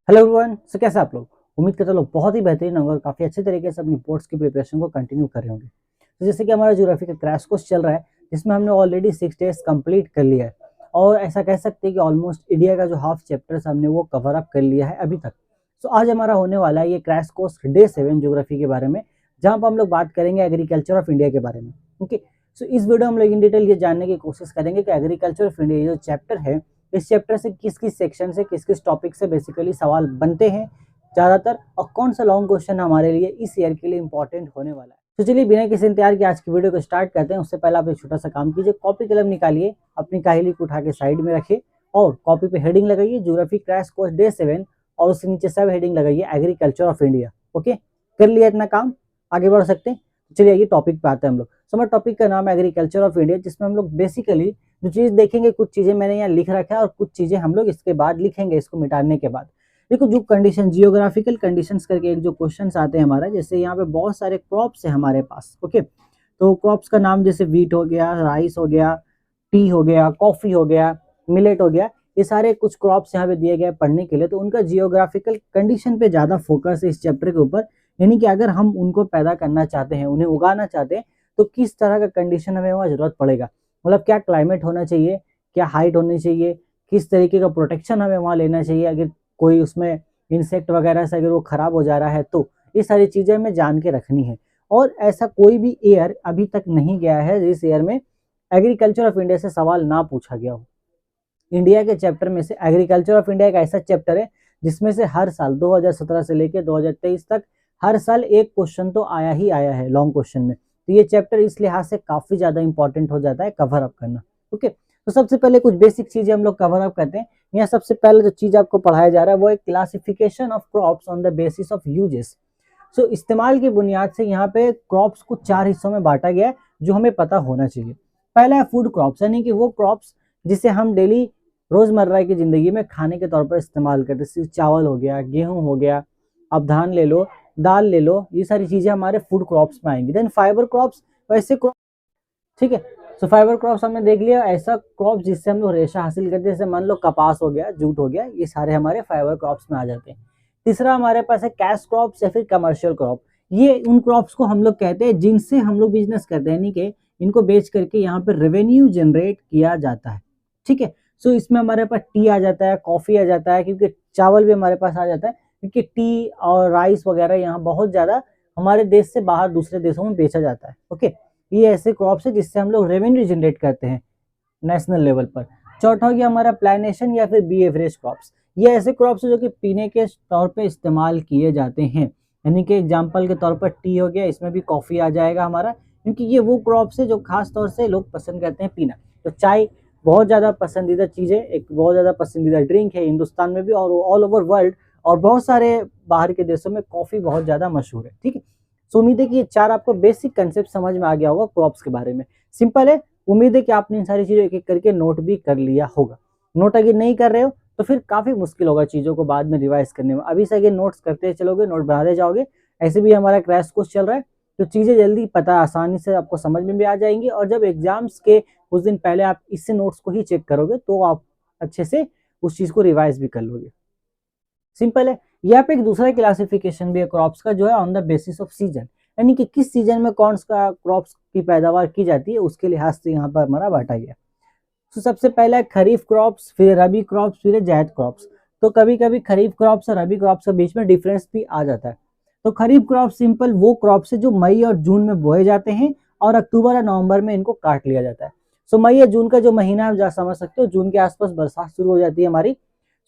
Hello everyone. सो कैसे आप लोग? उम्मीद करता लोग बहुत ही बेहतरीन होंगे और काफ़ी अच्छे तरीके से अपनी बोर्ड्स की प्रिपरेशन को कंटिन्यू कर रहे होंगे। तो जैसे कि हमारा ज्योग्राफी का क्रैश कोर्स चल रहा है, जिसमें हमने ऑलरेडी 6 डेज कंप्लीट कर लिया है और ऐसा कह सकते हैं कि ऑलमोस्ट इंडिया का जो हाफ चैप्टर्स हमने वो कवर अप कर लिया है अभी तक। सो आज हमारा होने वाला है ये क्रैश कोर्स डे 7 ज्योग्राफी के बारे में, जहाँ पर हम लोग बात करेंगे एग्रीकल्चर ऑफ इंडिया के बारे में। ओके, सो इस वीडियो हम लोग इन डिटेल ये जानने की कोशिश करेंगे कि एग्रीकल्चर ऑफ इंडिया जो चैप्टर है, इस चैप्टर से किस किस सेक्शन से किस किस टॉपिक से बेसिकली सवाल बनते हैं ज़्यादातर, और कौन सा लॉन्ग क्वेश्चन हमारे लिए इस ईयर के लिए इंपॉर्टेंट होने वाला है। तो चलिए बिना किसी इंतजार के आज की वीडियो को स्टार्ट करते हैं। उससे पहले आप एक छोटा सा काम कीजिए, कॉपी कलम निकालिए, अपनी काहिली को उठा के साइड में रखिए और कॉपी पे हेडिंग लगाइए ज्योग्राफी क्रैश कोर्स डे 7 और उसके नीचे सब हेडिंग लगाइए एग्रीकल्चर ऑफ इंडिया। ओके, कर लिया इतना काम, आगे बढ़ सकते हैं। चलिए ये टॉपिक पे आते हैं हम लोग। सो हमारे टॉपिक का नाम है एग्रीकल्चर ऑफ इंडिया, जिसमें हम लोग बेसिकली जो चीज़ देखेंगे, कुछ चीज़ें मैंने यहाँ लिख रखा है और कुछ चीज़ें हम लोग इसके बाद लिखेंगे, इसको मिटाने के बाद। देखो, जो कंडीशन जियोग्राफिकल कंडीशंस करके एक जो क्वेश्चंस आते हैं हमारा, जैसे यहाँ पे बहुत सारे क्रॉप्स है हमारे पास। ओके, तो क्रॉप्स का नाम जैसे वीट हो गया, राइस हो गया, टी हो गया, कॉफी हो गया, मिलेट हो गया, ये सारे कुछ क्रॉप्स यहाँ पे दिए गए पढ़ने के लिए। तो उनका जियोग्राफिकल कंडीशन पे ज़्यादा फोकस है इस चैप्टर के ऊपर, यानी कि अगर हम उनको पैदा करना चाहते हैं, उन्हें उगाना चाहते हैं, तो किस तरह का कंडीशन हमें वहाँ जरूरत पड़ेगा, मतलब क्या क्लाइमेट होना चाहिए, क्या हाइट होनी चाहिए, किस तरीके का प्रोटेक्शन हमें वहाँ लेना चाहिए, अगर कोई उसमें इंसेक्ट वगैरह से अगर वो खराब हो जा रहा है तो ये सारी चीज़ें हमें जान के रखनी है। और ऐसा कोई भी ईयर अभी तक नहीं गया है जिस ईयर में एग्रीकल्चर ऑफ इंडिया से सवाल ना पूछा गया हो। इंडिया के चैप्टर में से एग्रीकल्चर ऑफ इंडिया एक ऐसा चैप्टर है जिसमें से हर साल 2017 से लेकर 2023 तक हर साल एक क्वेश्चन तो आया ही आया है लॉन्ग क्वेश्चन में। तो ये चैप्टर इस लिहाज से काफी ज्यादा इंपॉर्टेंट हो जाता है कवर अप करना। ओके, तो सबसे पहले कुछ बेसिक चीजें हम लोग कवर अप करते हैं। यहाँ सबसे पहले जो चीज आपको पढ़ाया जा रहा है वो है classification of crops on the basis of uses. So इस्तेमाल की बुनियाद से यहाँ पे क्रॉप्स को 4 हिस्सों में बांटा गया है जो हमें पता होना चाहिए। पहला है फूड क्रॉप्स, यानी कि वो क्रॉप्स जिसे हम डेली रोजमर्रा की जिंदगी में खाने के तौर पर इस्तेमाल करते हैं। जैसे चावल हो गया, गेहूं हो गया, अब धान ले लो, दाल ले लो, ये सारी चीजें हमारे फूड क्रॉप्स में आएंगी। देन फाइबर क्रॉप्स, वैसे ठीक है। सो फाइबर क्रॉप्स हमने देख लिया, ऐसा क्रॉप जिससे हम लोग रेशा हासिल करते हैं, जैसे मान लो कपास हो गया, जूट हो गया, ये सारे हमारे फाइबर क्रॉप्स में आ जाते हैं। तीसरा हमारे पास है कैश क्रॉप्स या फिर कमर्शियल क्रॉप। ये उन क्रॉप्स को हम लोग कहते हैं जिनसे हम लोग बिजनेस करते हैं, यानी कि इनको बेच करके यहाँ पे रेवेन्यू जनरेट किया जाता है। ठीक है, सो इसमें हमारे पास टी आ जाता है, कॉफी आ जाता है, क्योंकि चावल भी हमारे पास आ जाता है, क्योंकि टी और राइस वगैरह यहाँ बहुत ज्यादा हमारे देश से बाहर दूसरे देशों में बेचा जाता है। ओके, ये ऐसे क्रॉप्स है जिससे हम लोग रेवेन्यू जनरेट करते हैं नेशनल लेवल पर। चौथा हो गया हमारा प्लानेशन या फिर बी एवरेज क्रॉप्स। ये ऐसे क्रॉप्स है जो कि पीने के तौर पे इस्तेमाल किए जाते हैं, यानी कि एग्जांपल के तौर पर टी हो गया, इसमें भी कॉफी आ जाएगा हमारा, क्योंकि ये वो क्रॉप्स है जो खास तौर से लोग पसंद करते हैं पीना। तो चाय बहुत ज़्यादा पसंदीदा चीज़ है, एक बहुत ज़्यादा पसंदीदा ड्रिंक है हिंदुस्तान में भी और ऑल ओवर वर्ल्ड, और बहुत सारे बाहर के देशों में कॉफ़ी बहुत ज़्यादा मशहूर है। ठीक है, सो उम्मीद है कि ये 4 आपको बेसिक कंसेप्ट समझ में आ गया होगा क्रॉप्स के बारे में। सिंपल है, उम्मीद है कि आपने इन सारी चीज़ों एक एक करके नोट भी कर लिया होगा। नोट अगर नहीं कर रहे हो तो फिर काफ़ी मुश्किल होगा चीज़ों को बाद में रिवाइज करने में। अभी से अगर नोट्स करते चलोगे, नोट बनाते जाओगे, ऐसे भी हमारा क्रैश कोर्स चल रहा है, तो चीज़ें जल्दी पता आसानी से आपको समझ में भी आ जाएंगी, और जब एग्जाम्स के कुछ दिन पहले आप इससे नोट्स को ही चेक करोगे तो आप अच्छे से उस चीज़ को रिवाइज भी कर लोगे। सिंपल है। यहाँ पे एक दूसरा क्लासिफिकेशन भी है क्रॉप्स का, जो है on the basis off season, यानी कि किस सीजन में कौन सा क्रॉप्स की पैदावार की जाती है, उसके लिहाज से यहाँ पर हमारा बांटा गया। तो सबसे पहला है खरीफ क्रॉप्स, फिर रबी क्रॉप्स, फिर जायद क्रॉप्स। तो कभी कभी खरीफ क्रॉप्स और रबी क्रॉप्स के बीच में डिफरेंस भी आ जाता है। तो खरीफ क्रॉप सिंपल वो क्रॉप्स है जो मई और जून में बोए जाते हैं और अक्टूबर और नवंबर में इनको काट लिया जाता है। सो मई या जून का जो महीना आप जा समझ सकते हो, जून के आसपास बरसात शुरू हो जाती है हमारी।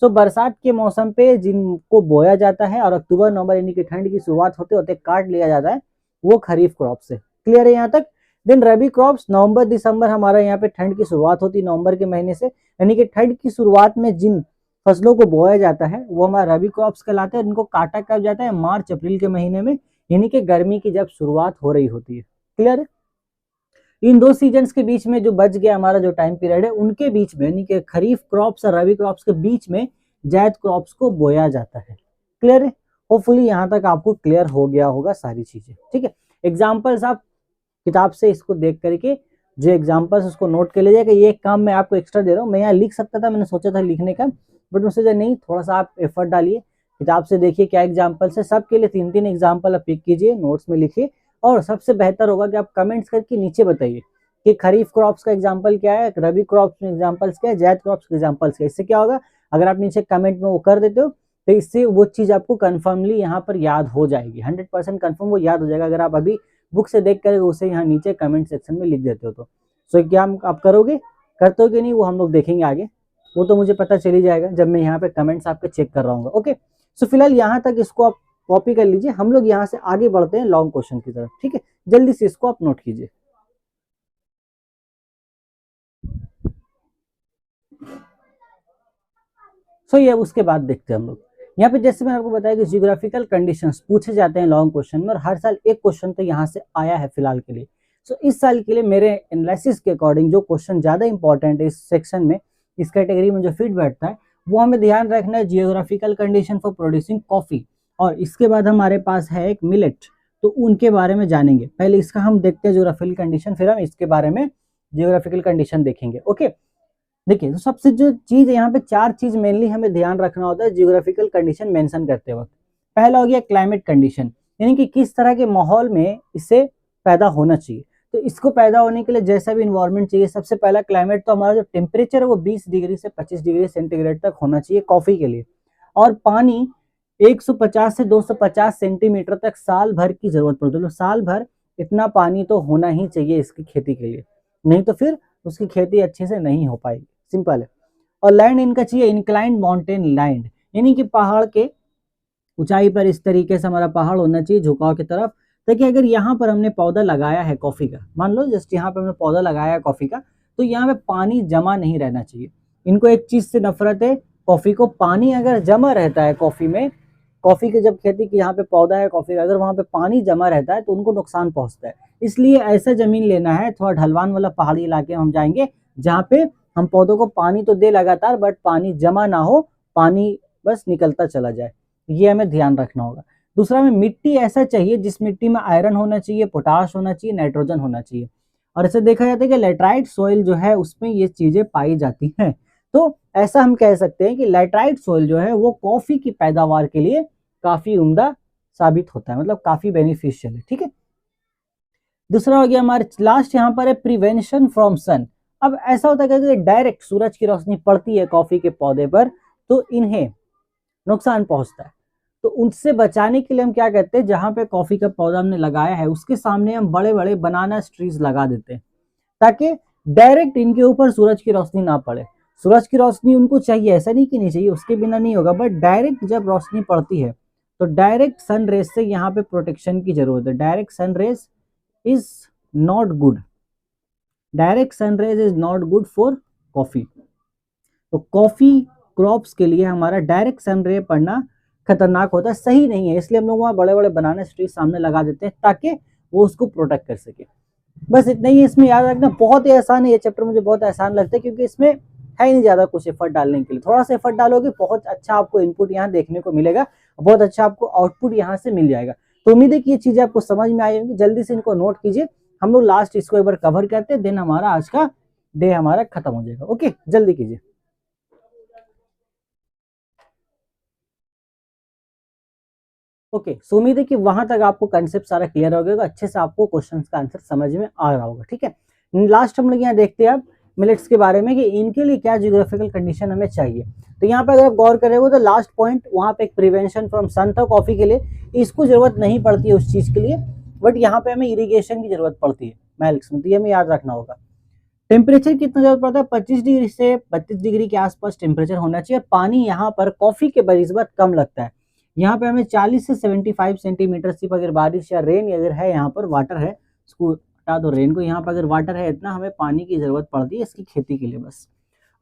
सो बरसात के मौसम पे जिनको बोया जाता है और अक्टूबर नवंबर यानी कि ठंड की शुरुआत होते होते काट लिया जाता है, वो खरीफ क्रॉप्स है। क्लियर है यहाँ तक? देन रबी क्रॉप्स, नवंबर दिसंबर हमारा यहाँ पे ठंड की शुरुआत होती है, नवंबर के महीने से, यानी कि ठंड की शुरुआत में जिन फसलों को बोया जाता है वो हमारा रबी क्रॉप्स कहलाते हैं। इनको काटा कब जाता है? मार्च अप्रैल के महीने में, यानी कि गर्मी की जब शुरुआत हो रही होती है। क्लियर है? इन दो सीजन्स के बीच में जो बच गया हमारा जो टाइम पीरियड है, उनके बीच में यानी कि खरीफ क्रॉप्स और रबी क्रॉप्स के बीच में जायद क्रॉप्स को बोया जाता है। क्लियर है? होपफुली यहाँ तक आपको क्लियर हो गया होगा सारी चीजें। ठीक है, एग्जाम्पल्स आप किताब से इसको देख करके जो एग्जाम्पल्स उसको नोट कर लीजिएगा। ये काम मैं आपको एक्स्ट्रा दे रहा हूँ, मैं यहाँ लिख सकता था, मैंने सोचा था लिखने का, बट मुझसे नहीं, थोड़ा सा आप एफर्ट डालिए, किताब से देखिए क्या एग्जाम्पल्स है, सबके लिए 3-3 एग्जाम्पल आप पिक कीजिए, नोट्स में लिखिए, और सबसे बेहतर होगा कि आप कमेंट्स करके नीचे बताइए कि खरीफ क्रॉप्स का एग्जाम्पल क्या है, रबी क्रॉप्स में एग्जाम्पल्स क्या है, जायद क्रॉप्स के एग्जाम्पल्स क्या है। इससे क्या होगा, अगर आप नीचे कमेंट में वो कर देते हो तो इससे वो चीज आपको कंफर्मली यहाँ पर याद हो जाएगी, 100% कंफर्म वो याद हो जाएगा अगर आप अभी बुक से देख कर उसे यहाँ नीचे कमेंट सेक्शन में लिख देते हो तो। सो क्या आप करोगे, करते हो कि नहीं, वो हम लोग देखेंगे आगे, वो तो मुझे पता चल ही जाएगा जब मैं यहाँ पे कमेंट्स आपके चेक कर रहा हूँ। ओके, सो फिलहाल यहाँ तक इसको आप कॉपी कर लीजिए, हम लोग यहाँ से आगे बढ़ते हैं लॉन्ग क्वेश्चन की तरफ। ठीक है, जल्दी से इसको आप नोट कीजिए। सो ये उसके बाद देखते हैं हम लोग यहाँ पे, जैसे मैंने आपको बताया कि जियोग्राफिकल कंडीशंस पूछे जाते हैं लॉन्ग क्वेश्चन में, और हर साल एक क्वेश्चन तो यहाँ से आया है फिलहाल के लिए। सो इस साल के लिए मेरे एनालिसिस के अकॉर्डिंग जो क्वेश्चन ज्यादा इंपॉर्टेंट है इस सेक्शन में, इस कैटेगरी में जो फिट बैठता है, वो हमें ध्यान रखना है geographical condition for producing coffee, और इसके बाद हमारे पास है एक मिलेट, तो उनके बारे में जानेंगे। पहले इसका हम देखते हैं जियोग्राफिकल कंडीशन, फिर हम इसके बारे में जियोग्राफिकल कंडीशन देखेंगे। ओके, देखिए तो सबसे जो चीज यहाँ पे 4 चीज मेनली हमें ध्यान रखना होता है जियोग्राफिकल कंडीशन मेंशन करते वक्त। पहला हो गया क्लाइमेट कंडीशन, यानी कि किस तरह के माहौल में इसे पैदा होना चाहिए। तो इसको पैदा होने के लिए जैसा भी इन्वायरमेंट चाहिए, सबसे पहला क्लाइमेट तो हमारा जो टेम्परेचर है वो 20 डिग्री से 25 डिग्री सेंटीग्रेड तक होना चाहिए कॉफी के लिए, और पानी 150 से 250 सेंटीमीटर तक साल भर की जरूरत पड़ती है। तो साल भर इतना पानी तो होना ही चाहिए इसकी खेती के लिए, नहीं तो फिर उसकी खेती अच्छे से नहीं हो पाएगी, सिंपल है। और लैंड इनका चाहिए इंक्लाइंड माउंटेन लैंड, यानी कि पहाड़ के ऊंचाई पर इस तरीके से हमारा पहाड़ होना चाहिए झुकाव की तरफ, ताकि अगर यहाँ पर हमने पौधा लगाया है कॉफी का, मान लो जस्ट यहाँ पर हमने पौधा लगाया है कॉफी का, तो यहाँ पे पानी जमा नहीं रहना चाहिए। इनको एक चीज से नफरत है, कॉफी को, पानी अगर जमा रहता है कॉफी में, कॉफी की जब खेती की यहाँ पे पौधा है कॉफी का, अगर वहां पे पानी जमा रहता है तो उनको नुकसान पहुंचता है। इसलिए ऐसा जमीन लेना है, थोड़ा ढलवान वाला पहाड़ी इलाके में हम जाएंगे जहाँ पे हम पौधों को पानी तो दे लगातार, बट पानी जमा ना हो, पानी बस निकलता चला जाए, ये हमें ध्यान रखना होगा। दूसरा में मिट्टी ऐसा चाहिए जिस मिट्टी में आयरन होना चाहिए, पोटाश होना चाहिए, नाइट्रोजन होना चाहिए, और ऐसे देखा जाता है कि लैटराइट सोइल जो है उसमें ये चीजें पाई जाती हैं। तो ऐसा हम कह सकते हैं कि लैटराइट सोइल जो है वो कॉफी की पैदावार के लिए काफी उम्दा साबित होता है, मतलब काफी बेनिफिशियल है। ठीक है, दूसरा हो गया हमारे लास्ट यहाँ पर है प्रिवेंशन फ्रॉम सन। अब ऐसा होता है कि डायरेक्ट सूरज की रोशनी पड़ती है कॉफी के पौधे पर तो इन्हें नुकसान पहुंचता है, तो उनसे बचाने के लिए हम क्या कहते हैं, जहां पे कॉफी का पौधा हमने लगाया है उसके सामने हम बड़े बड़े बनाना ट्रीज लगा देते हैं, ताकि डायरेक्ट इनके ऊपर सूरज की रोशनी ना पड़े। सूरज की रोशनी उनको चाहिए, ऐसा नहीं कि नहीं चाहिए, उसके बिना नहीं होगा, बट डायरेक्ट जब रोशनी पड़ती है तो डायरेक्ट सन रेज से यहाँ पे प्रोटेक्शन की जरूरत है। Direct sun rays is not good, direct sun rays is not good for coffee. तो कॉफी क्रॉप्स के लिए हमारा डायरेक्ट सन रे पड़ना खतरनाक होता है, सही नहीं है, इसलिए हम लोग वहाँ बड़े बड़े बनाना ट्री सामने लगा देते हैं ताकि वो उसको प्रोटेक्ट कर सके। बस इतना ही इसमें याद रखना, बहुत ही आसान है ये चैप्टर, मुझे बहुत आसान लगता है क्योंकि इसमें है ही नहीं ज्यादा कुछ एफर्ट डालने के लिए। थोड़ा सा एफर्ट डालोगे बहुत अच्छा आपको इनपुट यहाँ देखने को मिलेगा, बहुत अच्छा आपको आउटपुट यहाँ से मिल जाएगा। तो उम्मीद है कि ये चीजें आपको समझ में आई होंगी, जल्दी से इनको नोट कीजिए। हम लोग लास्ट इसको एक बार कवर करते हैं, देन हमारा आज का डे हमारा खत्म हो जाएगा। ओके, जल्दी कीजिए। ओके, सो उम्मीद है कि वहां तक आपको कंसेप्ट सारा क्लियर हो गया, अच्छे से आपको क्वेश्चंस का आंसर समझ में आ रहा होगा। ठीक है, लास्ट हम लोग यहाँ देखते हैं अब मिलेट्स के बारे में कि इनके लिए क्या जियोग्राफिकल कंडीशन हमें चाहिए। तो यहाँ पे अगर आप गौर करेंगे तो लास्ट पॉइंट वहाँ पे एक प्रिवेंशन फ्रॉम सन था कॉफी के लिए, इसको जरूरत नहीं पड़ती है उस चीज के लिए, बट यहाँ पे हमें इरिगेशन की जरूरत पड़ती है मैलिक्स में, तो ये हमें याद रखना होगा। टेम्परेचर कितना जरूरत पड़ता है, 25 डिग्री से 32 डिग्री के आसपास टेम्परेचर होना चाहिए। पानी यहाँ पर कॉफी के बनिस्बत कम लगता है, यहाँ पे हमें 40 से 75 सेंटीमीटर सिर्फ अगर बारिश या रेन अगर है, यहाँ पर वाटर है, इसको हटा दो रेन को, यहाँ पर अगर वाटर है इतना हमें पानी की जरूरत पड़ती है इसकी खेती के लिए बस।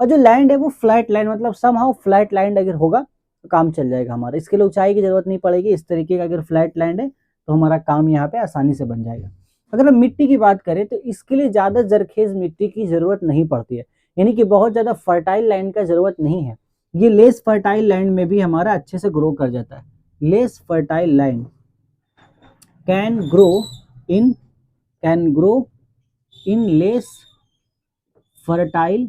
और जो लैंड है वो फ्लैट लैंड, मतलब समहाउ फ्लैट लैंड अगर होगा तो काम चल जाएगा हमारा, इसके लिए ऊंचाई की जरूरत नहीं पड़ेगी। इस तरीके का अगर फ्लैट लैंड है तो हमारा काम यहाँ पे आसानी से बन जाएगा। अगर हम मिट्टी की बात करें तो इसके लिए ज्यादा जरखेज मिट्टी की जरूरत नहीं पड़ती है, यानी कि बहुत ज्यादा फर्टाइल लैंड का जरूरत नहीं है। ये लेस फर्टाइल लैंड में भी हमारा अच्छे से ग्रो कर जाता है। Less fertile land can grow in less fertile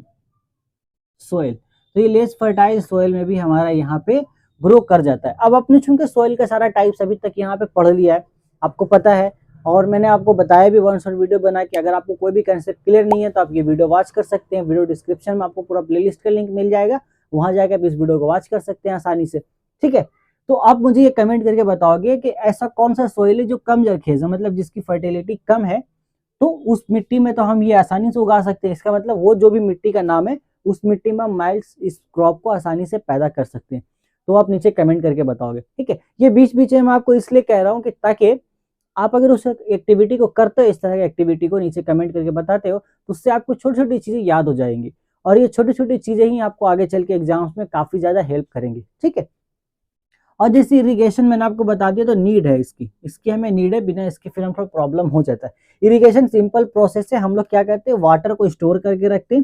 soil, तो ये लेस फर्टाइल सोइल में भी हमारा यहाँ पे ग्रो कर जाता है। अब आपने चूंकि सॉइल का सारा टाइप्स अभी तक यहाँ पे पढ़ लिया है, आपको पता है, और मैंने आपको बताया भी वन शॉट वीडियो बना के, अगर आपको कोई भी कंसेप्ट क्लियर नहीं है तो आप ये वीडियो वॉच कर सकते हैं। वीडियो डिस्क्रिप्शन में आपको पूरा प्लेलिस्ट का लिंक मिल जाएगा, वहां जाकर आप इस वीडियो को वॉच कर सकते हैं आसानी से, ठीक है। तो आप मुझे ये कमेंट करके बताओगे कि ऐसा कौन सा सॉइल है जो कम जरखेज है, मतलब जिसकी फर्टिलिटी कम है, तो उस मिट्टी में तो हम ये आसानी से उगा सकते हैं। इसका मतलब वो जो भी मिट्टी का नाम है, उस मिट्टी में हम माइल्ड्स इस क्रॉप को आसानी से पैदा कर सकते हैं। तो आप नीचे कमेंट करके बताओगे, ठीक है। ये बीच बीच में मैं आपको इसलिए कह रहा हूँ कि ताकि आप अगर उस एक्टिविटी को करते हो, इस तरह की एक्टिविटी को नीचे कमेंट करके बताते हो, तो उससे आपको छोटी छोटी चीजें याद हो जाएंगी, और ये छोटी छोटी चीजें ही आपको आगे चल के एग्जाम्स में काफी ज्यादा हेल्प करेंगी, ठीक है। और जैसे इरिगेशन मैंने आपको बता दिया, तो नीड है इसकी हमें नीड है, बिना इसके फिर हम थोड़ा प्रॉब्लम हो जाता है। इरिगेशन सिंपल प्रोसेस है, हम लोग क्या करते हैं, वाटर को स्टोर करके रखते हैं।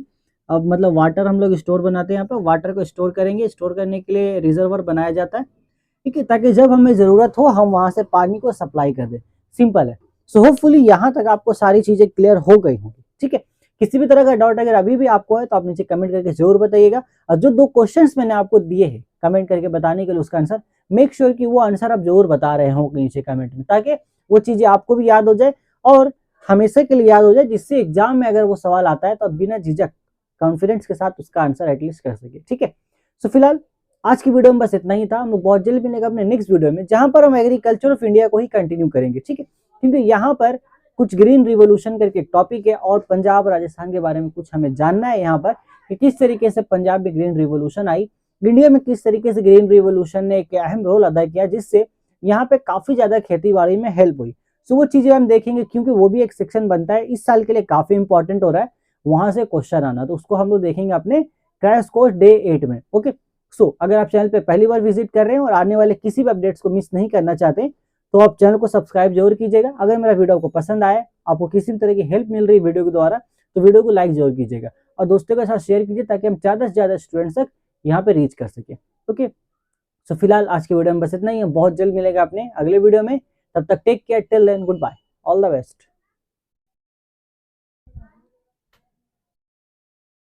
अब मतलब वाटर हम लोग स्टोर बनाते हैं, यहाँ पे वाटर को स्टोर करेंगे, स्टोर करने के लिए रिजर्वर बनाया जाता है, ठीक है, ताकि जब हमें जरूरत हो हम वहां से पानी को सप्लाई कर दें। सिंपल है। सो होपफुली यहाँ तक आपको सारी चीजें क्लियर हो गई होंगी, ठीक है। किसी भी तरह का डाउट अगर अभी भी आपको है तो आप नीचे कमेंट करके जरूर बताइएगा। और जो 2 क्वेश्चंस मैंने आपको दिए हैं कमेंट करके बताने के लिए, उसका आंसर मेक श्योर कि वो आंसर आप जरूर बता रहे हो नीचे कमेंट में, ताकि वो चीजें आपको भी याद हो जाए और हमेशा के लिए याद हो जाए, जिससे एग्जाम में अगर वो सवाल आता है तो आप बिना झिझक कॉन्फिडेंस के साथ उसका आंसर एटलीस्ट कर सके, ठीक है। सो फिलहाल आज की वीडियो में बस इतना ही था। हम लोग बहुत जल्द मिलेगा अपने नेक्स्ट वीडियो में, जहां पर हम एग्रीकल्चर ऑफ इंडिया को ही कंटिन्यू करेंगे, ठीक है। क्योंकि यहाँ पर कुछ ग्रीन रिवोल्यूशन करके एक टॉपिक है, और पंजाब राजस्थान के बारे में कुछ हमें जानना है यहाँ पर, कि किस तरीके से पंजाब में ग्रीन रिवोल्यूशन आई, इंडिया में किस तरीके से ग्रीन रिवोल्यूशन ने एक अहम रोल अदा किया, जिससे यहाँ पे काफी ज्यादा खेती बाड़ी में हेल्प हुई। सो वो चीजें हम देखेंगे, क्योंकि वो भी एक सेक्शन बनता है इस साल के लिए, काफी इंपॉर्टेंट हो रहा है वहां से क्वेश्चन आना, तो उसको हम लोग देखेंगे अपने क्रैश कोर्स डे 8 में, ओके। सो अगर आप चैनल पे पहली बार विजिट कर रहे हैं और आने वाले किसी भी अपडेट्स को मिस नहीं करना चाहते, तो आप चैनल को सब्सक्राइब जरूर कीजिएगा। अगर मेरा वीडियो आपको पसंद आया, आपको किसी भी तरह की हेल्प मिल रही है वीडियो के द्वारा, तो वीडियो को लाइक जरूर कीजिएगा और दोस्तों के साथ शेयर कीजिए, ताकि हम ज्यादा से ज्यादा स्टूडेंट्स तक यहाँ पे रीच कर सके, ओके। सो फिलहाल आज की वीडियो में बस इतना ही है, बहुत जल्द मिलेगा अपने अगले वीडियो में, तब तक take care, till then good bye, all the best.